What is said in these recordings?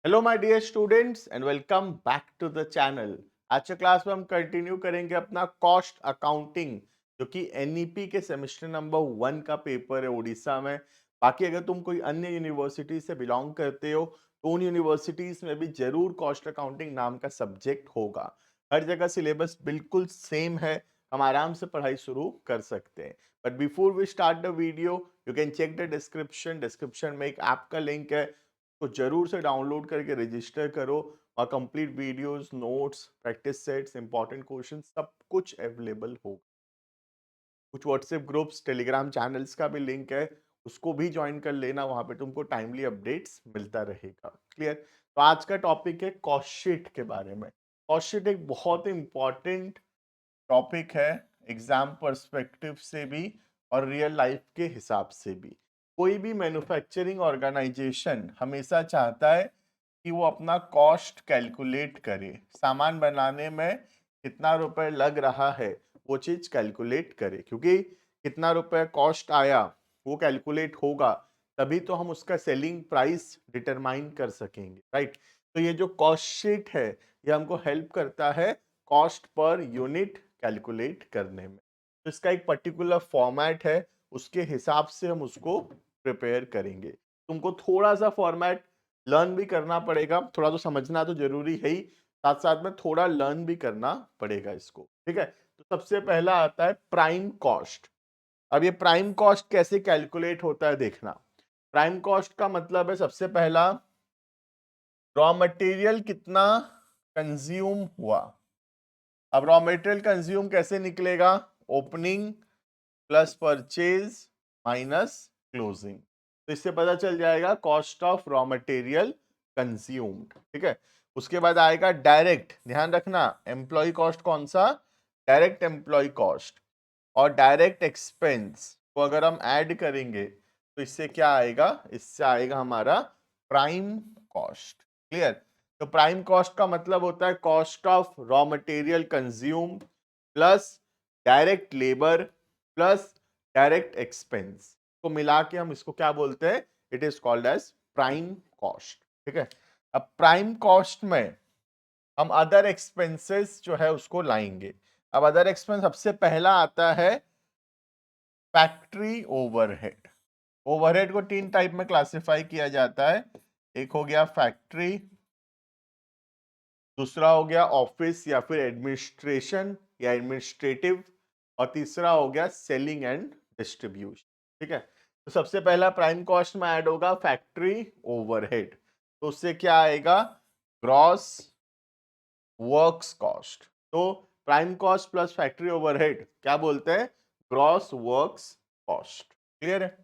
Hello my dear students and welcome back to the channel. आज के class में हम कंटिन्यू करेंगे अपना कॉस्ट अकाउंटिंग, जो कि एनईपी के सेमेस्टर नंबर 1 का पेपर है उड़ीसा में। बाकी अगर तुम कोई अन्य यूनिवर्सिटी से बिलोंग करते हो तो उन यूनिवर्सिटीज में भी जरूर कॉस्ट अकाउंटिंग नाम का सब्जेक्ट होगा। हर जगह सिलेबस बिल्कुल सेम है, हम आराम से पढ़ाई शुरू कर सकते हैं। But before we start the video, you can check the description में एक ऐप का लिंक है, तो जरूर से डाउनलोड करके रजिस्टर करो। और complete videos, notes, practice sets, important question सब कुछ अवेलेबल होगा। कुछ व्हाट्सएप ग्रुप्स, टेलीग्राम चैनल्स का भी लिंक है, उसको भी ज्वाइन कर लेना, वहां पे तुमको टाइमली अपडेट्स मिलता रहेगा। क्लियर? तो आज का टॉपिक है कॉस्ट शीट के बारे में। कॉस्ट शीट एक बहुत इंपॉर्टेंट टॉपिक है, एग्जाम पर्सपेक्टिव से भी और रियल लाइफ के हिसाब से भी। कोई भी मैन्युफैक्चरिंग ऑर्गेनाइजेशन हमेशा चाहता है कि वो अपना कॉस्ट कैलकुलेट करे, सामान बनाने में कितना रुपए लग रहा है वो चीज कैलकुलेट करे, क्योंकि कितना रुपए कॉस्ट आया वो कैलकुलेट होगा, तभी तो हम उसका सेलिंग प्राइस डिटरमाइन कर सकेंगे, राइट? तो ये जो कॉस्ट शीट है ये हमको हेल्प करता है कॉस्ट पर यूनिट कैलकुलेट करने में। तो इसका एक पर्टिकुलर फॉर्मेट है, उसके हिसाब से हम उसको प्रिपेयर करेंगे। तुमको थोड़ा सा फॉर्मेट लर्न भी करना पड़ेगा, थोड़ा तो समझना तो जरूरी है ही, साथ साथ में थोड़ा लर्न भी करना पड़ेगा इसको। ठीक है, तो सबसे पहला आता है प्राइम कॉस्ट। अब ये प्राइम कॉस्ट कैसे कैलकुलेट होता है देखना। प्राइम कॉस्ट का मतलब है सबसे पहला रॉ मटेरियल कितना कंज्यूम हुआ। अब रॉ मटेरियल कंज्यूम कैसे निकलेगा? Opening plus purchase minus closing. तो इससे पता चल जाएगा cost of raw material consumed. ठीक है, उसके बाद आएगा डायरेक्ट। ध्यान रखना, एम्प्लॉय कॉस्ट कौन सा? Direct employ cost. और डायरेक्ट एक्सपेंस को अगर हम ऐड करेंगे तो इससे क्या आएगा? इससे आएगा हमारा प्राइम कॉस्ट। क्लियर? तो प्राइम कॉस्ट का मतलब होता है cost of raw material consume plus direct labour plus direct expense को मिला के हम इसको क्या बोलते हैं? It is called as prime cost. ठीक है, अब प्राइम कॉस्ट में हम अदर एक्सपेंसेस जो है उसको लाएंगे। अब अदर एक्सपेंस सबसे पहला आता है फैक्ट्री ओवरहेड। ओवरहेड को तीन टाइप में क्लासिफाई किया जाता है। एक हो गया फैक्ट्री, दूसरा हो गया ऑफिस या फिर एडमिनिस्ट्रेशन या एडमिनिस्ट्रेटिव, और तीसरा हो गया सेलिंग एंड डिस्ट्रीब्यूशन। ठीक है, तो सबसे पहला प्राइम कॉस्ट में ऐड होगा फैक्ट्री ओवरहेड। तो उससे क्या आएगा? Gross works cost. तो prime cost plus factory overhead क्या बोलते हैं? Gross works cost. क्लियर है?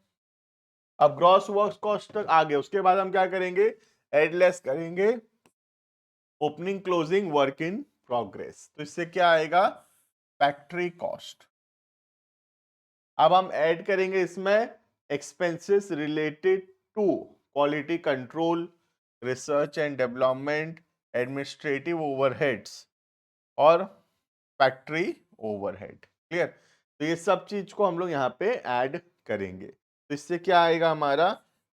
अब ग्रॉस वर्क्स कॉस्ट तक आ गए, उसके बाद हम क्या करेंगे? एडलेस करेंगे opening closing work in progress. तो इससे क्या आएगा? Factory cost. अब हम ऐड करेंगे इसमें expenses related to quality control, research and development, administrative overheads और फैक्ट्री ओवरहेड। क्लियर? तो ये सब चीज को हम लोग यहाँ पे ऐड करेंगे, तो इससे क्या आएगा? हमारा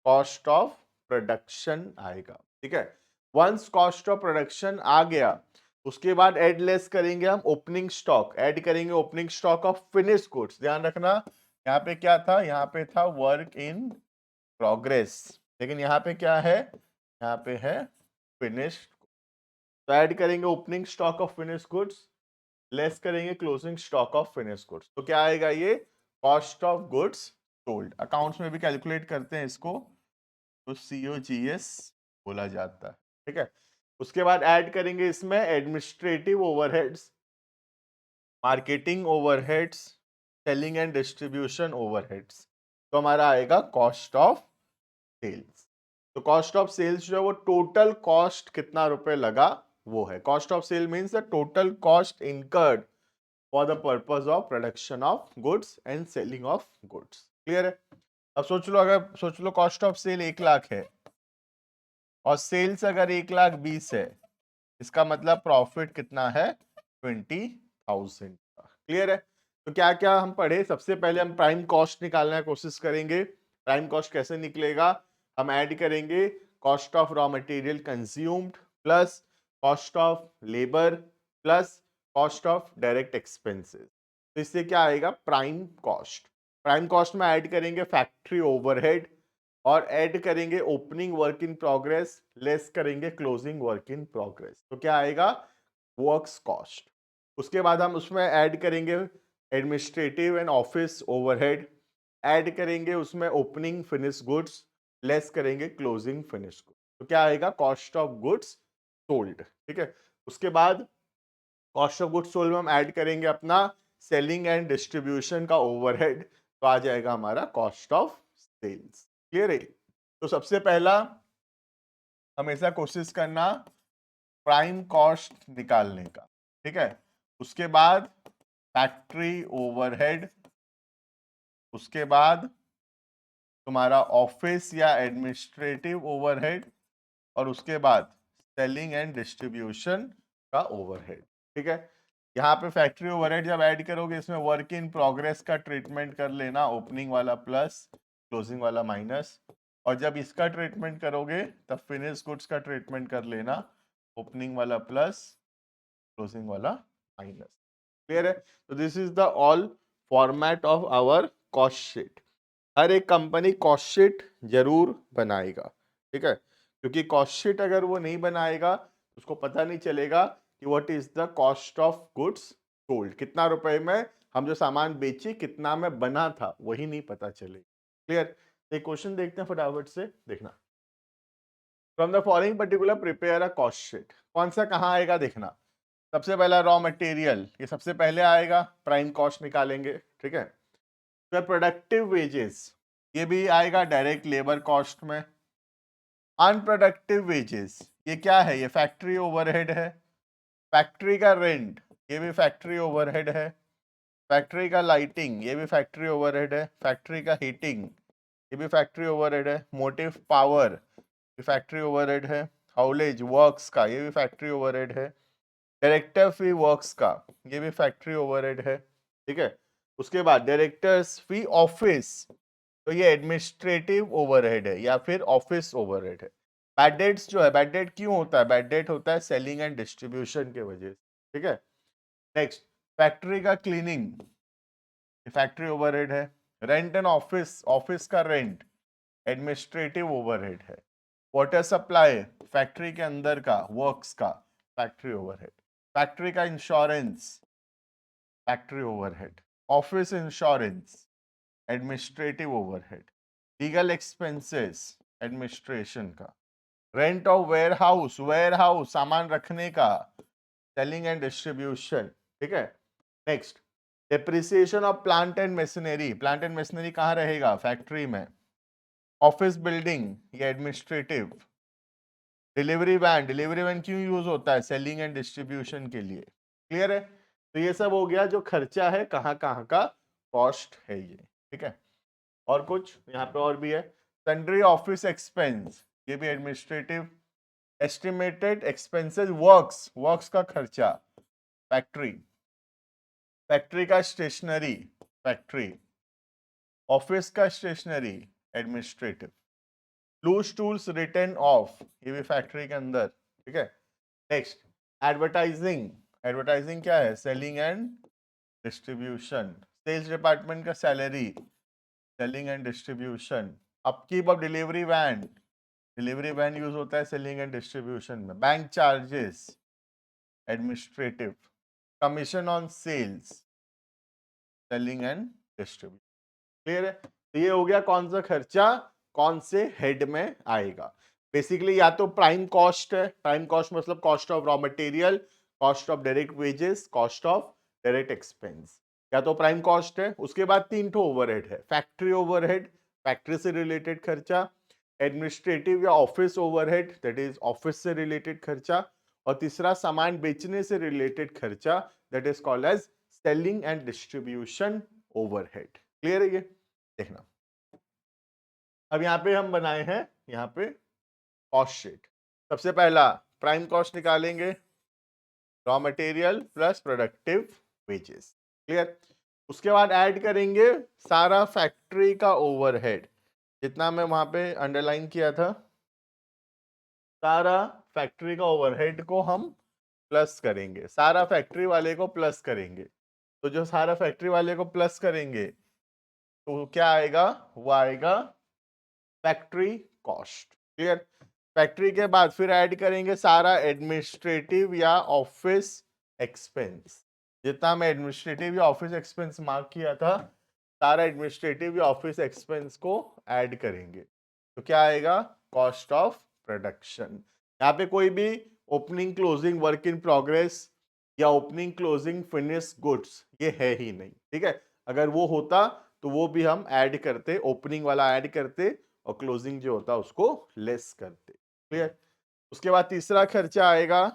कॉस्ट ऑफ प्रोडक्शन आएगा। ठीक है, वंस कॉस्ट ऑफ प्रोडक्शन आ गया उसके बाद ऐड लेस करेंगे हम ओपनिंग स्टॉक, ऐड करेंगे opening stock of finish goods. ध्यान रखना, यहाँ पे क्या था? यहाँ पे था वर्क इन प्रोग्रेस, लेकिन यहाँ पे क्या है? यहाँ पे है फिनिश्ड। तो ऐड करेंगे opening stock of finish goods, less करेंगे closing stock of finish goods. तो क्या आएगा? ये cost of goods sold. Accounts में भी कैलकुलेट करते हैं इसको, तो COGS बोला जाता है। ठीक है, उसके बाद ऐड करेंगे इसमें administrative overheads, marketing overheads, selling and distribution overheads. तो हमारा आएगा कॉस्ट ऑफ सेल्स। तो कॉस्ट ऑफ सेल्स जो है वो टोटल कॉस्ट कितना रुपए लगा वो है। Cost of sale means the total cost incurred for the purpose of production of goods and selling of goods. Clear है? अब सोच लो, अगर सोच लो कॉस्ट ऑफ सेल 1 लाख है और सेल्स अगर 1,20,000 है, इसका मतलब प्रॉफिट कितना है? 20,000 का। क्लियर है? तो क्या क्या हम पढ़े? सबसे पहले हम प्राइम कॉस्ट निकालने की कोशिश करेंगे। प्राइम कॉस्ट कैसे निकलेगा? हम ऐड करेंगे cost of raw material consumed plus cost of labour plus cost of direct expenses. तो इससे क्या आएगा, प्राइम कॉस्ट। प्राइम कॉस्ट में ऐड करेंगे फैक्ट्री ओवरहेड और ऐड करेंगे opening work in progress, less करेंगे क्लोजिंग वर्क इन प्रोग्रेस, तो क्या आएगा, वर्क्स कॉस्ट। उसके बाद हम उसमें ऐड करेंगे administrative and office overhead, add करेंगे उसमें ओपनिंग फिनिश गुड्स, लेस करेंगे क्लोजिंग फिनिश गुड्स, तो क्या आएगा, कॉस्ट ऑफ गुड्स सोल्ड। ठीक है, उसके बाद कॉस्ट ऑफ गुड्स सोल्ड में हम ऐड करेंगे अपना सेलिंग एंड डिस्ट्रीब्यूशन का ओवरहेड, तो आ जाएगा हमारा कॉस्ट ऑफ सेल्स। क्लियर है। तो सबसे पहला हमेशा कोशिश करना प्राइम कॉस्ट निकालने का, ठीक है। उसके बाद फैक्ट्री ओवरहेड, उसके बाद तुम्हारा ऑफिस या एडमिनिस्ट्रेटिव ओवरहेड, और उसके बाद सेलिंग एंड डिस्ट्रीब्यूशन का ओवरहेड। ठीक है, यहाँ पे फैक्ट्री ओवरहेड जब ऐड करोगे इसमें वर्क इन प्रोग्रेस का ट्रीटमेंट कर लेना, ओपनिंग वाला प्लस क्लोजिंग वाला माइनस, और जब इसका ट्रीटमेंट करोगे तब फिनिश गुड्स का ट्रीटमेंट कर लेना, ओपनिंग वाला प्लस क्लोजिंग वाला माइनस। क्लियर है। तो this is the all format of our cost sheet. हर एक कंपनी कॉस्ट शीट जरूर बनाएगा, ठीक है, क्योंकि कॉस्ट शीट अगर वो नहीं बनाएगा उसको पता नहीं चलेगा कि what is the cost of goods sold, कितना रुपए में हम जो सामान बेची कितना में बना था वही नहीं पता चलेगा। क्लियर। एक क्वेश्चन देखते हैं फटाफट से, देखना। From the following particular prepare a cost sheet. कौन सा कहाँ आएगा देखना। सबसे पहला रॉ मटेरियल, ये सबसे पहले आएगा, प्राइम कॉस्ट निकालेंगे, ठीक है। फिर प्रोडक्टिव वेजेस, ये भी आएगा डायरेक्ट लेबर कॉस्ट में। अनप्रोडक्टिव वेजेस, ये क्या है, ये फैक्ट्री ओवरहेड है। फैक्ट्री का रेंट, ये भी फैक्ट्री ओवरहेड है। फैक्ट्री का लाइटिंग, ये भी फैक्ट्री ओवरहेड है। फैक्ट्री का हीटिंग, ये भी फैक्ट्री ओवरहेड है। मोटिव पावर, ये फैक्ट्री ओवरहेड है। हाउलेज वर्क्स का, ये भी फैक्ट्री ओवरहेड है। डायरेक्टर फी वर्क्स का, ये भी फैक्ट्री ओवरहेड है, ठीक है। उसके बाद डायरेक्टर्स फी ऑफिस, तो ये एडमिनिस्ट्रेटिव ओवरहेड है या फिर ऑफिस ओवरहेड है। बैड डेट्स जो है, बैड डेट क्यों होता है, बैड डेट होता है सेलिंग एंड डिस्ट्रीब्यूशन के वजह से, ठीक है। नेक्स्ट, फैक्ट्री का क्लीनिंग, फैक्ट्री ओवरहेड है। रेंट एंड ऑफिस, ऑफिस का रेंट एडमिनिस्ट्रेटिव ओवरहेड है। वाटर सप्लाई, फैक्ट्री के अंदर का वर्क्स का फैक्ट्री ओवरहेड। फैक्ट्री का insurance, factory overhead. Office insurance administrative overhead. Legal expenses administration का। Rent of warehouse, warehouse सामान रखने का, सेलिंग एंड डिस्ट्रीब्यूशन, ठीक है। Next, depreciation of plant and machinery, plant and machinery कहाँ रहेगा, factory में। ऑफिस बिल्डिंग, ये administrative. Delivery van, delivery van क्यों यूज होता है, सेलिंग एंड डिस्ट्रीब्यूशन के लिए। क्लियर है। तो ये सब हो गया जो खर्चा है, कहाँ कहाँ का कॉस्ट है ये, ठीक है। और कुछ यहाँ पे और भी है, सन्ड्री ऑफिस एक्सपेंस, ये भी administrative. Estimated expenses works, works का खर्चा फैक्ट्री। फैक्ट्री का स्टेशनरी फैक्ट्री। ऑफिस का stationery administrative. Loose tools written off, ये भी फैक्ट्री के अंदर, ठीक है। नेक्स्ट, एडवर्टाइजिंग, एडवर्टाइजिंग क्या है, selling and distribution. Sales department का salary, selling and distribution. Upkeep of delivery van, delivery van use होता है सेलिंग एंड डिस्ट्रीब्यूशन में। Bank charges administrative. Commission on sales, selling and distribution. Clear है। तो ये हो गया कौन सा खर्चा कौन से हेड में आएगा। बेसिकली या तो प्राइम कॉस्ट है, प्राइम कॉस्ट मतलब cost of raw material, cost of direct wages, cost of direct expense, या तो प्राइम कॉस्ट है। उसके बाद तीन ठो ओवरहेड है, फैक्ट्री ओवरहेड, फैक्ट्री से रिलेटेड खर्चा। एडमिनिस्ट्रेटिव या office overhead, that is office से रिलेटेड खर्चा। और तीसरा सामान बेचने से रिलेटेड खर्चा, that is called as selling and distribution overhead. Clear है ये, देखना। अब यहाँ पे हम बनाए हैं यहाँ पे कॉस्ट शीट। सबसे पहला प्राइम कॉस्ट निकालेंगे, raw material plus productive wages. Clear. उसके बाद ऐड करेंगे सारा फैक्ट्री का ओवरहेड, जितना मैं वहां पे अंडरलाइन किया था, सारा फैक्ट्री का ओवरहेड को हम प्लस करेंगे, सारा फैक्ट्री वाले को प्लस करेंगे। तो जो सारा फैक्ट्री वाले को प्लस करेंगे तो क्या आएगा, वो आएगा फैक्ट्री कॉस्ट। क्लियर। फैक्ट्री के बाद फिर ऐड करेंगे सारा एडमिनिस्ट्रेटिव या ऑफिस एक्सपेंस। जितना हम एडमिनिस्ट्रेटिव या ऑफिस एक्सपेंस मार्क किया था, सारा एडमिनिस्ट्रेटिव या ऑफिस एक्सपेंस को ऐड करेंगे। तो क्या आएगा, कॉस्ट ऑफ प्रोडक्शन। यहाँ पे कोई भी opening closing work in progress या ओपनिंग क्लोजिंग फिनिश गुड्स ये है ही नहीं। ठीक है, अगर वो होता तो वो भी हम ऐड करते, ओपनिंग वाला ऐड करते और क्लोजिंग जो होता उसको लेस करते। क्लियर। उसके बाद तीसरा खर्चा आएगा,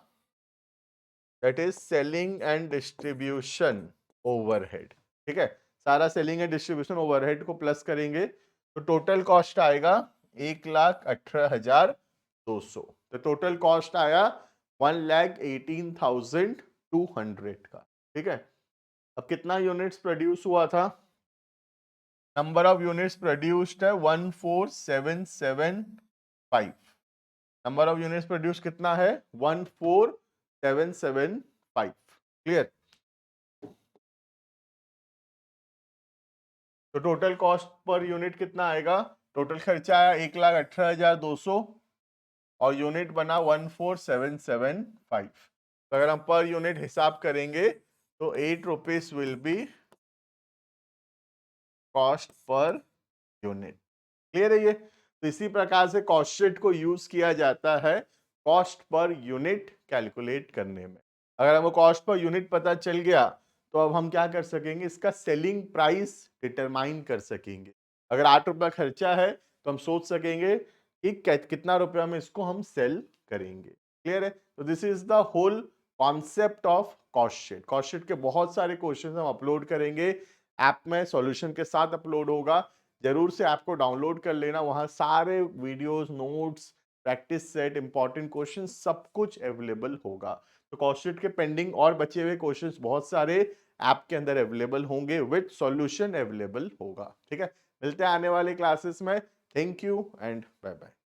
that is selling and distribution overhead. ठीक है, सारा सेलिंग एंड डिस्ट्रीब्यूशन ओवरहेड को प्लस करेंगे तो टोटल कॉस्ट आएगा 1,18,200। तो टोटल कॉस्ट आया 1,18,200 का। ठीक है, अब कितना यूनिट्स प्रोड्यूस हुआ था, नंबर ऑफ यूनिट्स प्रोड्यूस्ड है 14,775। नंबर ऑफ यूनिट्स प्रोड्यूस कितना है, 14,775। क्लियर। तो टोटल कॉस्ट पर यूनिट कितना आएगा, टोटल खर्चा आया 1,18,200 और यूनिट बना 14,775। तो अगर हम पर यूनिट हिसाब करेंगे तो 8 rupees will be cost per unit. Clear है ये। तो इसी प्रकार से कॉस्ट शीट को यूज किया जाता है कॉस्ट पर यूनिट कैलकुलेट करने में। अगर हमें कॉस्ट पर यूनिट पता चल गया तो अब हम क्या कर सकेंगे, इसका सेलिंग प्राइस डिटरमाइन कर सकेंगे। अगर 8 रुपया खर्चा है तो हम सोच सकेंगे कि कितना रुपया में इसको हम सेल करेंगे। क्लियर है। तो this is the whole concept of cost sheet. Cost sheet के बहुत सारे क्वेश्चन हम अपलोड करेंगे ऐप में, सॉल्यूशन के साथ अपलोड होगा। जरूर से ऐप को डाउनलोड कर लेना, वहां सारे videos, notes, practice set, important question सब कुछ अवेलेबल होगा। तो कॉस्ट शीट के पेंडिंग और बचे हुए क्वेश्चंस बहुत सारे ऐप के अंदर अवेलेबल होंगे, विद सॉल्यूशन अवेलेबल होगा। ठीक है, मिलते हैं आने वाले क्लासेस में। Thank you and bye bye.